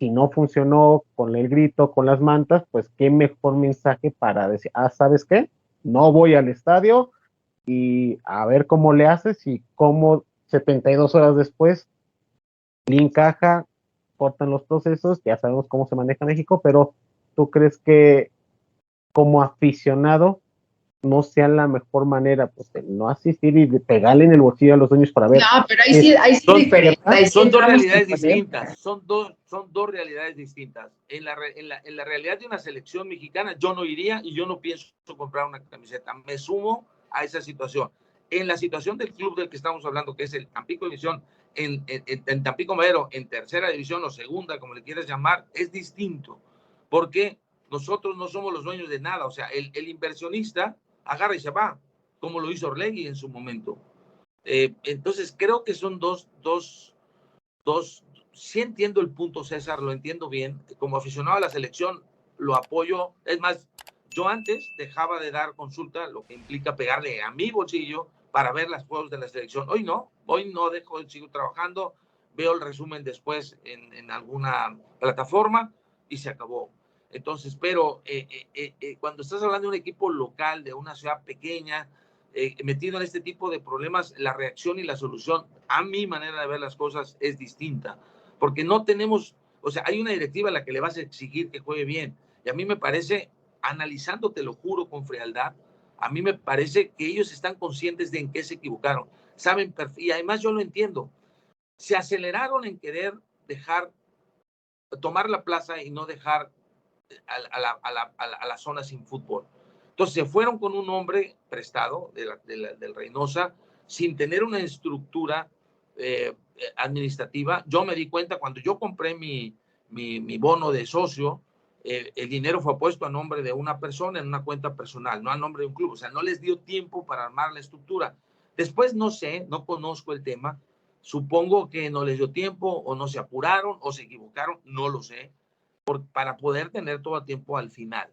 si no funcionó con el grito, con las mantas, pues qué mejor mensaje para decir, ¿sabes qué? No voy al estadio y a ver cómo le haces y cómo 72 horas después le encaja, cortan los procesos, ya sabemos cómo se maneja México, pero ¿tú crees que como aficionado no sea la mejor manera, pues, de no asistir y de pegarle en el bolsillo a los dueños para ver? No, pero ahí sí diferente. Son dos realidades distintas. Son dos realidades distintas. En la realidad de una selección mexicana, yo no iría y yo no pienso comprar una camiseta. Me sumo a esa situación. En la situación del club del que estamos hablando, que es el Tampico División, en Tampico Madero, en tercera división o segunda, como le quieras llamar, es distinto. Porque nosotros no somos los dueños de nada. O sea, el inversionista agarra y se va, como lo hizo Orlegui en su momento. Entonces creo que son dos, sí entiendo el punto, César, lo entiendo bien. Como aficionado a la selección, lo apoyo. Es más, Yo antes dejaba de dar consulta, lo que implica pegarle a mi bolsillo para ver las juegos de la selección. Hoy no dejo, sigo trabajando, veo el resumen después en alguna plataforma y se acabó. Entonces, pero cuando estás hablando de un equipo local, de una ciudad pequeña, metido en este tipo de problemas, la reacción y la solución, a mi manera de ver las cosas, es distinta. Porque no tenemos, o sea, hay una directiva a la que le vas a exigir que juegue bien. Y a mí me parece, analizando, te lo juro con frialdad, a mí me parece que ellos están conscientes de en qué se equivocaron. Saben, y además yo lo entiendo, se aceleraron en querer tomar la plaza y no dejar a la zona sin fútbol. Entonces se fueron con un hombre prestado del Reynosa sin tener una estructura administrativa. Yo me di cuenta cuando yo compré mi bono de socio, el dinero fue puesto a nombre de una persona en una cuenta personal, no a nombre de un club. O sea, no les dio tiempo para armar la estructura. Después no sé, no conozco el tema. Supongo que no les dio tiempo o no se apuraron o se equivocaron, no lo sé, para poder tener todo a tiempo al final.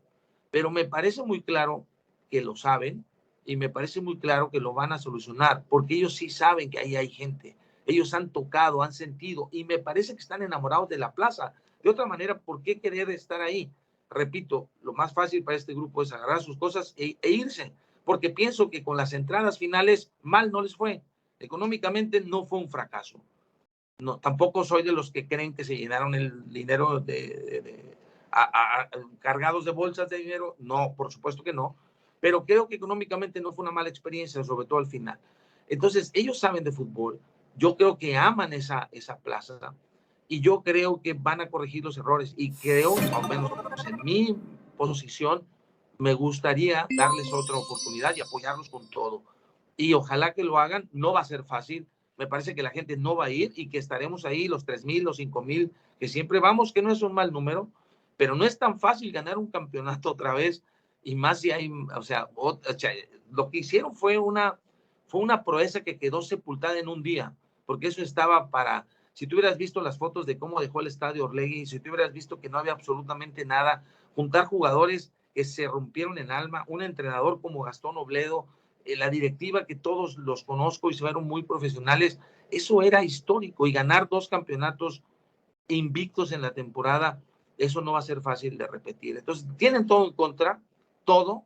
Pero me parece muy claro que lo saben y me parece muy claro que lo van a solucionar, porque ellos sí saben que ahí hay gente. Ellos han tocado, han sentido y me parece que están enamorados de la plaza. De otra manera, ¿por qué querer estar ahí? Repito, lo más fácil para este grupo es agarrar sus cosas e irse, porque pienso que con las entradas finales mal no les fue. Económicamente no fue un fracaso. No, tampoco soy de los que creen que se llenaron el dinero cargados de bolsas de dinero. No, por supuesto que no. Pero creo que económicamente no fue una mala experiencia, sobre todo al final. Entonces, ellos saben de fútbol. Yo creo que aman esa plaza y yo creo que van a corregir los errores. Y creo, al menos en mi posición, me gustaría darles otra oportunidad y apoyarlos con todo. Y ojalá que lo hagan. No va a ser fácil. Me parece que la gente no va a ir y que estaremos ahí los 3,000, los 5,000, que siempre vamos, que no es un mal número, pero no es tan fácil ganar un campeonato otra vez, y más si hay, o sea, lo que hicieron fue una proeza que quedó sepultada en un día, porque eso estaba si tú hubieras visto las fotos de cómo dejó el estadio Orlegui, si tú hubieras visto que no había absolutamente nada, juntar jugadores que se rompieron en alma, un entrenador como Gastón Obledo, la directiva que todos los conozco y fueron muy profesionales, eso era histórico, y ganar 2 campeonatos invictos en la temporada, eso no va a ser fácil de repetir. Entonces tienen todo en contra, todo,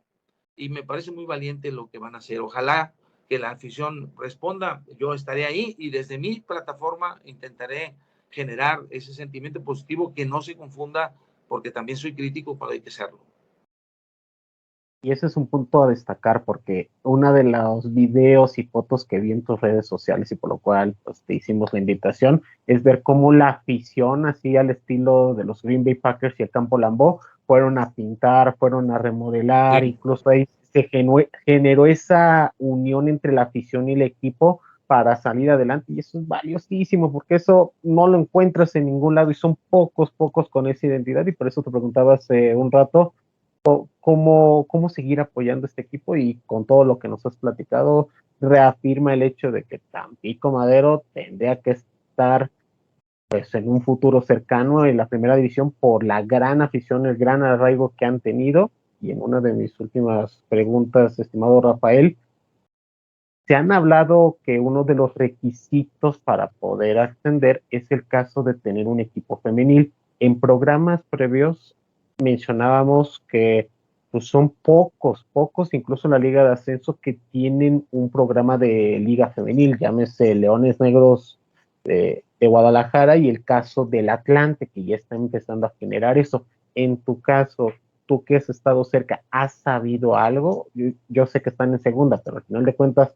y me parece muy valiente lo que van a hacer. Ojalá que la afición responda. Yo estaré ahí y desde mi plataforma intentaré generar ese sentimiento positivo, que no se confunda, porque también soy crítico cuando hay que serlo. Y ese es un punto a destacar, porque uno de los videos y fotos que vi en tus redes sociales y por lo cual pues, te hicimos la invitación, es ver cómo la afición, así al estilo de los Green Bay Packers y el Campo Lambeau, fueron a pintar, fueron a remodelar, sí. Incluso ahí se generó esa unión entre la afición y el equipo para salir adelante, y eso es valiosísimo, porque eso no lo encuentras en ningún lado y son pocos con esa identidad, y por eso te preguntaba hace un rato, ¿cómo seguir apoyando este equipo? Y con todo lo que nos has platicado, reafirma el hecho de que Tampico Madero tendría que estar pues, en un futuro cercano en la primera división por la gran afición, el gran arraigo que han tenido. Y en una de mis últimas preguntas, estimado Rafael, se han hablado que uno de los requisitos para poder ascender es el caso de tener un equipo femenil. En programas previos mencionábamos que pues son pocos, incluso la Liga de Ascenso, que tienen un programa de Liga Femenil, llámese Leones Negros de Guadalajara y el caso del Atlante, que ya está empezando a generar eso. En tu caso, tú que has estado cerca, ¿has sabido algo? Yo sé que están en segunda, pero al final de cuentas,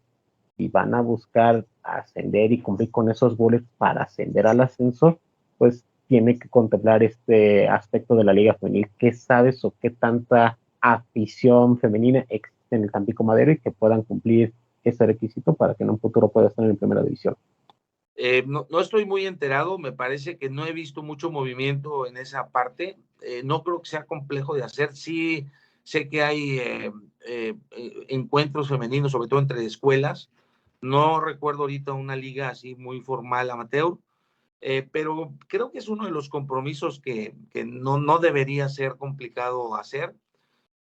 si van a buscar ascender y cumplir con esos goles para ascender al ascenso, pues tiene que contemplar este aspecto de la Liga Femenil. ¿Qué sabes o qué tanta afición femenina existe en el Tampico Madero y que puedan cumplir ese requisito para que en un futuro pueda estar en primera división? No estoy muy enterado, me parece que no he visto mucho movimiento en esa parte. No creo que sea complejo de hacer. Sí sé que hay encuentros femeninos, sobre todo entre escuelas. No recuerdo ahorita una liga así muy formal amateur, pero creo que es uno de los compromisos que no debería ser complicado hacer.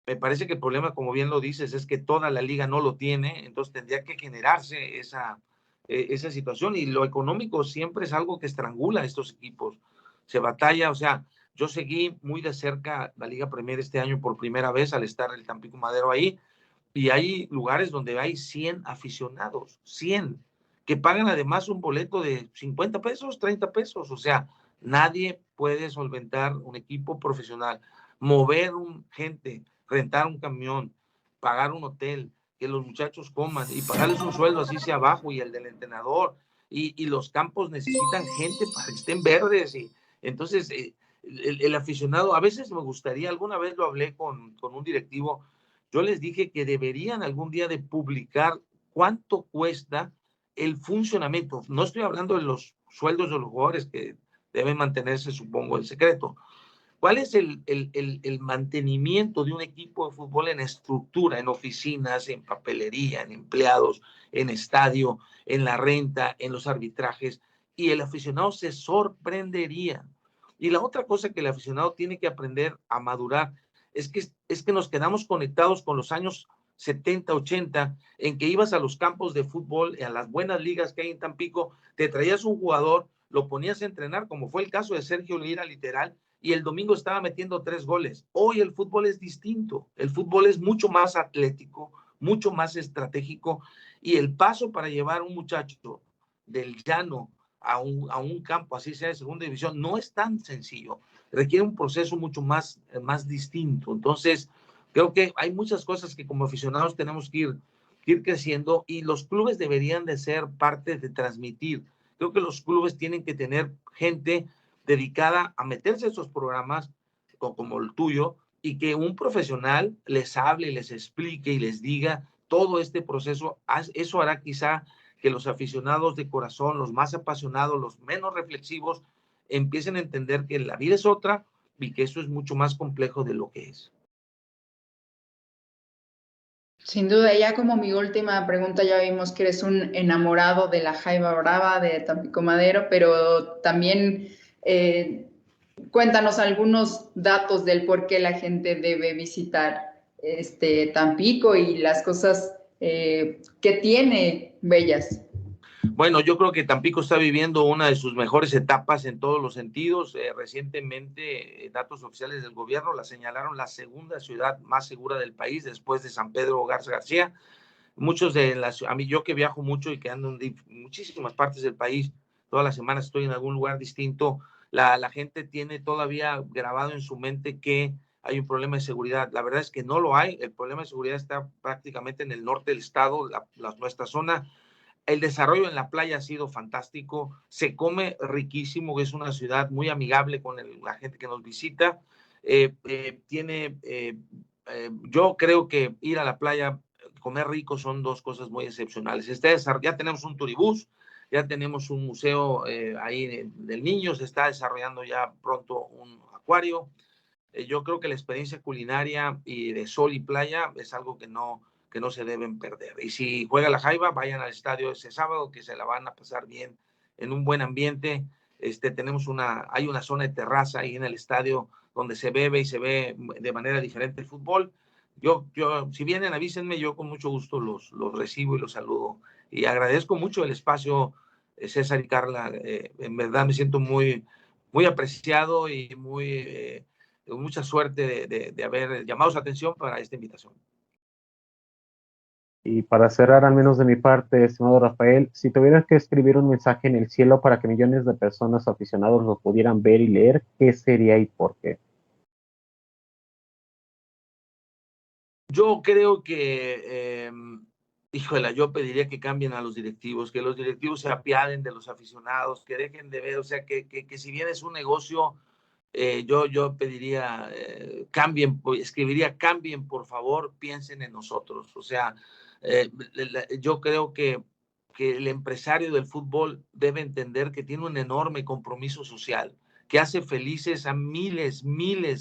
Me parece que el problema, como bien lo dices, es que toda la liga no lo tiene, entonces tendría que generarse esa situación, y lo económico siempre es algo que estrangula a estos equipos. Se batalla, o sea, yo seguí muy de cerca la Liga Premier este año por primera vez al estar el Tampico Madero ahí, y hay lugares donde hay 100 aficionados, 100, que pagan además un boleto de 50 pesos, 30 pesos. O sea, nadie puede solventar un equipo profesional, mover gente, rentar un camión, pagar un hotel, que los muchachos coman y pagarles un sueldo así sea bajo, y el del entrenador, y los campos necesitan gente para que estén verdes. Y entonces el aficionado, a veces me gustaría, alguna vez lo hablé con un directivo, yo les dije que deberían algún día de publicar cuánto cuesta el funcionamiento. No estoy hablando de los sueldos de los jugadores, que deben mantenerse, supongo, en secreto. ¿Cuál es el mantenimiento de un equipo de fútbol en estructura, en oficinas, en papelería, en empleados, en estadio, en la renta, en los arbitrajes? Y el aficionado se sorprendería. Y la otra cosa que el aficionado tiene que aprender a madurar es que nos quedamos conectados con los años 70, 80, en que ibas a los campos de fútbol, a las buenas ligas que hay en Tampico, te traías un jugador, lo ponías a entrenar, como fue el caso de Sergio Lira, literal, y el domingo estaba metiendo 3 goles. Hoy el fútbol es distinto, el fútbol es mucho más atlético, mucho más estratégico, y el paso para llevar a un muchacho del llano a un campo, así sea de segunda división, no es tan sencillo, requiere un proceso mucho más distinto. Entonces, creo que hay muchas cosas que como aficionados tenemos que ir creciendo, y los clubes deberían de ser parte de transmitir. Creo que los clubes tienen que tener gente dedicada a meterse a esos programas como el tuyo, y que un profesional les hable, les explique y les diga todo este proceso. Eso hará quizá que los aficionados de corazón, los más apasionados, los menos reflexivos, empiecen a entender que la vida es otra y que eso es mucho más complejo de lo que es. Sin duda, ya como mi última pregunta, ya vimos que eres un enamorado de la Jaiba Brava de Tampico Madero, pero también cuéntanos algunos datos del por qué la gente debe visitar Tampico y las cosas que tiene bellas. Bueno, yo creo que Tampico está viviendo una de sus mejores etapas en todos los sentidos. Recientemente, datos oficiales del gobierno la señalaron la segunda ciudad más segura del país después de San Pedro Garza García. Muchos a mí, yo que viajo mucho y que ando en muchísimas partes del país, todas las semanas estoy en algún lugar distinto, la gente tiene todavía grabado en su mente que hay un problema de seguridad. La verdad es que no lo hay. El problema de seguridad está prácticamente en el norte del estado, nuestra zona. El desarrollo en la playa ha sido fantástico, se come riquísimo, es una ciudad muy amigable con la gente que nos visita. Yo creo que ir a la playa, comer rico, son dos cosas muy excepcionales. Ya tenemos un turibús, ya tenemos un museo ahí del niño, se está desarrollando ya pronto un acuario. Yo creo que la experiencia culinaria y de sol y playa es algo que no se deben perder. Y si juega la Jaiba, vayan al estadio ese sábado, que se la van a pasar bien, en un buen ambiente. Hay una zona de terraza ahí en el estadio donde se bebe y se ve de manera diferente el fútbol. Si vienen, avísenme, yo con mucho gusto los recibo y los saludo. Y agradezco mucho el espacio, César y Carla. En verdad me siento muy, muy apreciado y mucha suerte de haber llamado su atención para esta invitación. Y para cerrar, al menos de mi parte, estimado Rafael, si tuvieras que escribir un mensaje en el cielo para que millones de personas aficionados lo pudieran ver y leer, ¿qué sería y por qué? Yo creo que, híjole, yo pediría que cambien a los directivos, que los directivos se apiaden de los aficionados, que dejen de ver, o sea, que si bien es un negocio, yo pediría, escribiría, cambien, por favor, piensen en nosotros. O sea, yo creo que el empresario del fútbol debe entender que tiene un enorme compromiso social, que hace felices a miles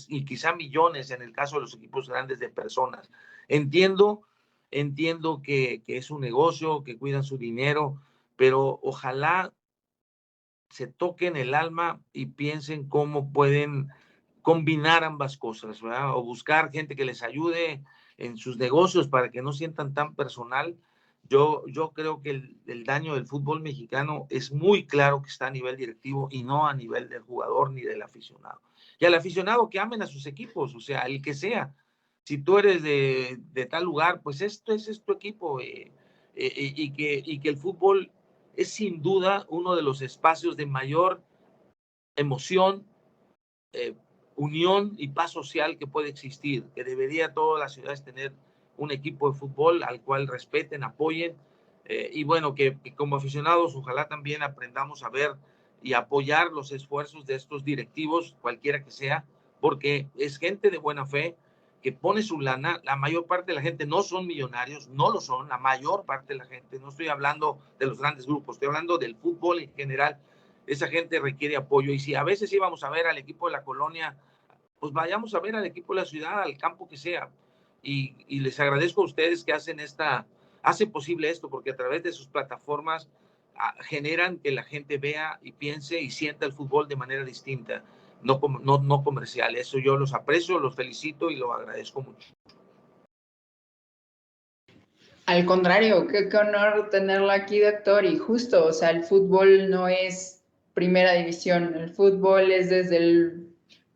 y quizá millones, en el caso de los equipos grandes, de personas. Entiendo que es un negocio, que cuidan su dinero, pero ojalá se toquen el alma y piensen cómo pueden combinar ambas cosas, ¿verdad? O buscar gente que les ayude en sus negocios para que no sientan tan personal. Yo creo que el daño del fútbol mexicano es muy claro que está a nivel directivo y no a nivel del jugador ni del aficionado. Y al aficionado que amen a sus equipos, o sea, el que sea. Si tú eres de tal lugar, pues ese es tu equipo. Y que el fútbol es sin duda uno de los espacios de mayor emoción, unión y paz social que puede existir, que debería todas las ciudades tener un equipo de fútbol al cual respeten, apoyen, y bueno, que como aficionados ojalá también aprendamos a ver y apoyar los esfuerzos de estos directivos, cualquiera que sea, porque es gente de buena fe que pone su lana. La mayor parte de la gente no son millonarios, no lo son, la mayor parte de la gente, no estoy hablando de los grandes grupos, estoy hablando del fútbol en general. Esa gente requiere apoyo, y si a veces íbamos a ver al equipo de la colonia, pues vayamos a ver al equipo de la ciudad, al campo que sea, y les agradezco a ustedes que hacen posible esto, porque a través de sus plataformas generan que la gente vea y piense y sienta el fútbol de manera distinta, no comercial. Eso yo los aprecio, los felicito y lo agradezco mucho. Al contrario, qué honor tenerlo aquí, doctor. Y justo, o sea, el fútbol no es primera división, el fútbol es desde el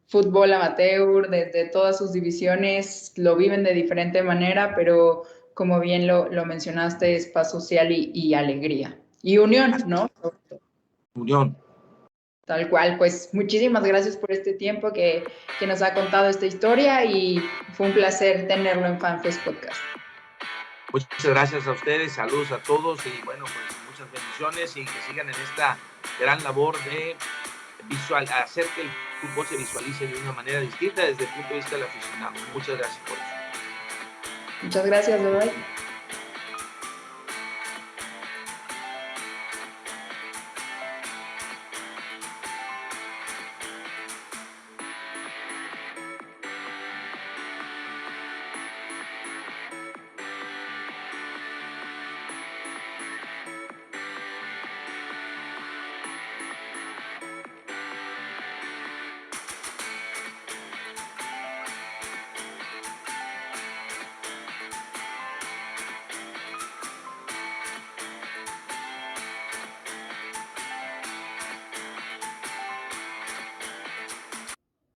fútbol amateur, desde todas sus divisiones, lo viven de diferente manera, pero como bien lo mencionaste, es paz social y alegría. Y unión, ¿no? Unión. Tal cual, pues muchísimas gracias por este tiempo que nos ha contado esta historia, y fue un placer tenerlo en FanFest Podcast. Muchas gracias a ustedes, saludos a todos y bueno, pues muchas bendiciones y que sigan en esta gran labor de hacer que el fútbol se visualice de una manera distinta desde el punto de vista del aficionado. Muchas gracias por eso. Muchas gracias, bye.